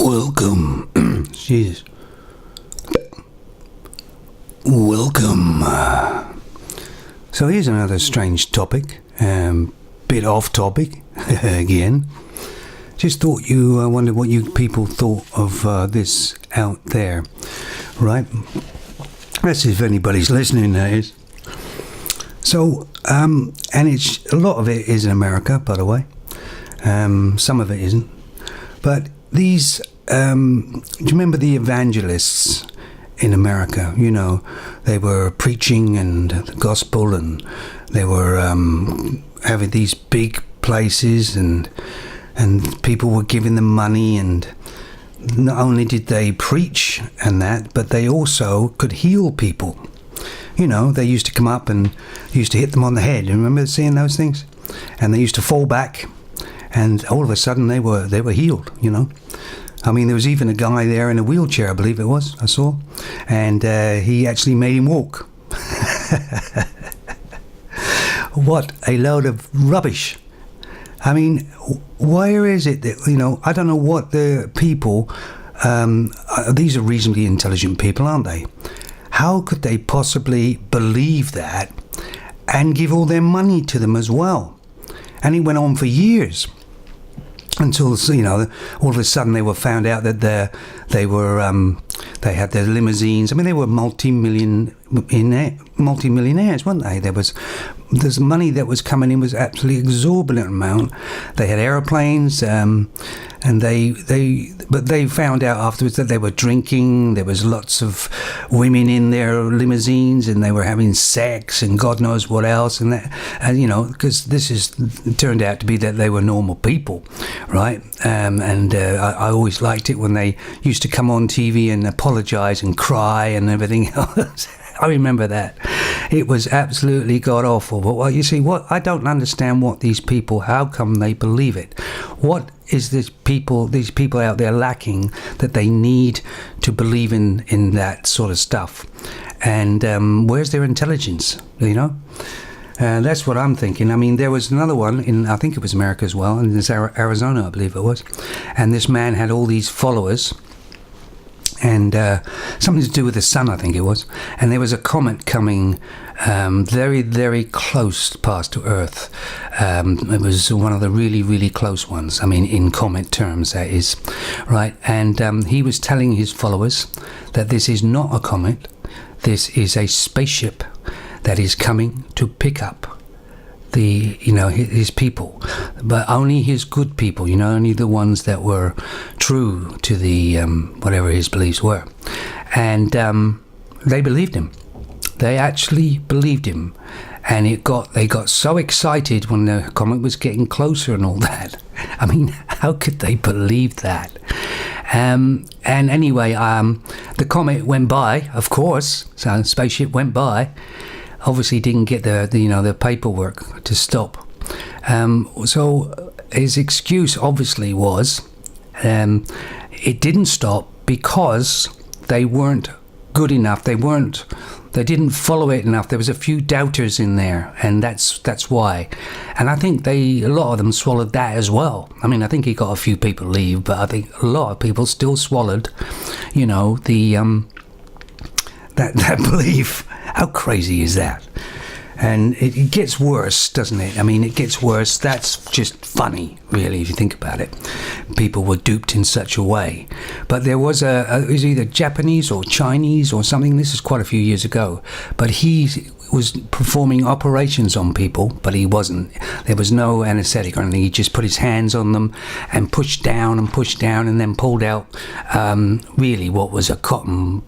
Welcome. Jesus. Welcome. So here's another strange topic. Bit off topic again. Just thought I wondered what you people thought of this out there, right? Let's see if anybody's listening, that is. So, and it's a lot of it is in America, by the way. Some of it isn't. But these, do you remember the evangelists in America? You know, they were preaching and the gospel, and they were having these big places, and people were giving them money, and not only did they preach and that, but they also could heal people. You know, they used to come up and used to hit them on the head. You remember seeing those things? And they used to fall back, and all of a sudden they were healed, you know. I mean, there was even a guy there in a wheelchair, I believe it was, I saw, and he actually made him walk. What a load of rubbish. I mean, where is it that, you know, I don't know what the people, these are reasonably intelligent people, aren't they? How could they possibly believe that and give all their money to them as well? And it went on for years until, you know, all of a sudden they were found out that they had their limousines. I mean, they were multi-millionaires, weren't they? There's money that was coming in was absolutely exorbitant amount. They had airplanes, and but they found out afterwards that they were drinking. There was lots of women in their limousines, and they were having sex and God knows what else. And you know, because it turned out to be that they were normal people, right? I always liked it when they used to come on TV and apologize and cry and everything else. I remember that. It was absolutely god awful. But well, you see, I don't understand what these people, how come they believe it? What is these people out there lacking that they need to believe in that sort of stuff? And where's their intelligence, you know? That's what I'm thinking. I mean, there was another one in, I think it was America as well, in Arizona, I believe it was. And this man had all these followers, and something to do with the sun, I think it was. And there was a comet coming very, very close past to Earth. It was one of the really, really close ones. I mean, in comet terms, that is, right? And he was telling his followers that this is not a comet. This is a spaceship that is coming to pick up his people, but only his good people, you know, only the ones that were true to the whatever his beliefs were. And they believed him. They actually believed him, and they got so excited when the comet was getting closer and all that. I mean, how could they believe that? And anyway, the comet went by, of course. So the spaceship went by. Obviously didn't get the paperwork to stop. So his excuse obviously was it didn't stop because they weren't good enough. They didn't follow it enough. There was a few doubters in there, and that's why. And I think a lot of them swallowed that as well. I mean, I think he got a few people leave, but I think a lot of people still swallowed, you know, the that belief. How crazy is that? And it gets worse, doesn't it? I mean, it gets worse. That's just funny, really, if you think about it. People were duped in such a way. But there was it was either Japanese or Chinese or something. This is quite a few years ago. But he was performing operations on people, but he wasn't. There was no anesthetic or anything. He just put his hands on them and pushed down and then pulled out really what was a cotton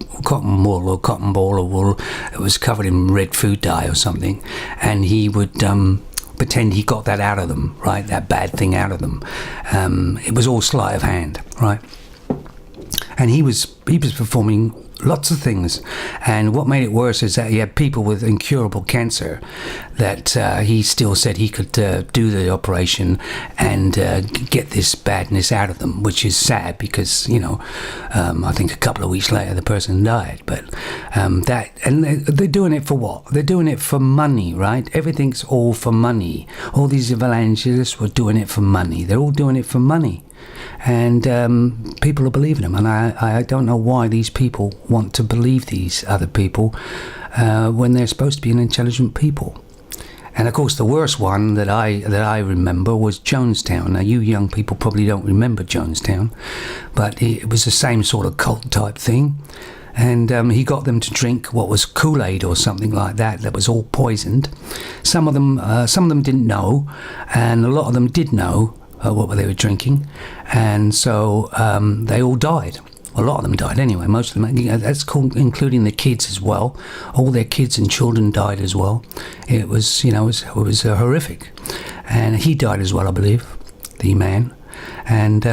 wool or cotton ball of wool. It was covered in red food dye or something, and he would pretend he got that out of them, right? That bad thing out of them. It was all sleight of hand, right? And he was performing lots of things, and what made it worse is that he had people with incurable cancer that he still said he could do the operation and get this badness out of them, which is sad because, you know, I think a couple of weeks later the person died. But they're doing it for what? They're doing it for money, right? Everything's all for money. All these evangelists were doing it for money. They're all doing it for money. and people are believing him. And I don't know why these people want to believe these other people when they're supposed to be an intelligent people. And of course, the worst one that I remember was Jonestown. Now, you young people probably don't remember Jonestown, but it was the same sort of cult type thing. And he got them to drink what was Kool-Aid or something like that was all poisoned. Some of them didn't know, and a lot of them did know what they were drinking, and so they all died. A lot of them died anyway. Most of them, that's called, including the kids as well. All their kids and children died as well. It was, it was horrific, and he died as well, I believe, the man. And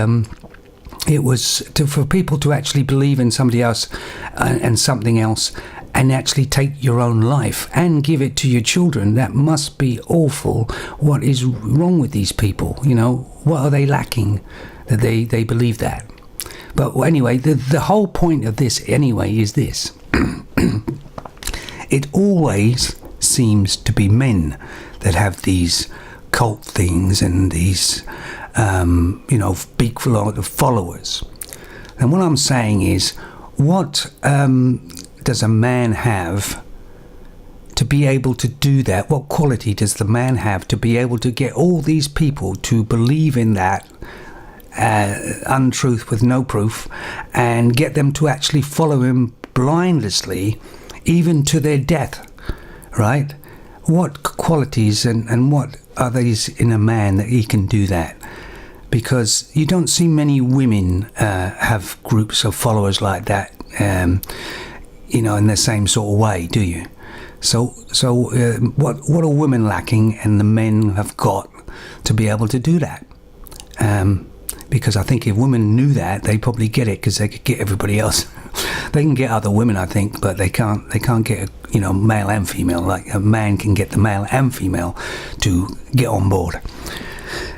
it was for people to actually believe in somebody else and something else, and actually take your own life and give it to your children. That must be awful. What is wrong with these people? What are they lacking that they believe that? But anyway, the whole point of this anyway is this. It always seems to be men that have these cult things and these, big followers. And what I'm saying is, what does a man have to be able to do that? What quality does the man have to be able to get all these people to believe in that untruth with no proof, and get them to actually follow him blindlessly, even to their death, right? What qualities and what are these in a man that he can do that? Because you don't see many women have groups of followers like that, in the same sort of way, do you? So what are women lacking and the men have got to be able to do that? Because I think if women knew that, they'd probably get it, because they could get everybody else. They can get other women, I think, but they can't get male and female. Like a man can get the male and female to get on board.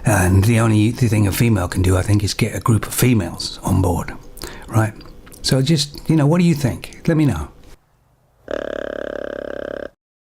And the thing a female can do, I think, is get a group of females on board, right? So just, what do you think? Let me know.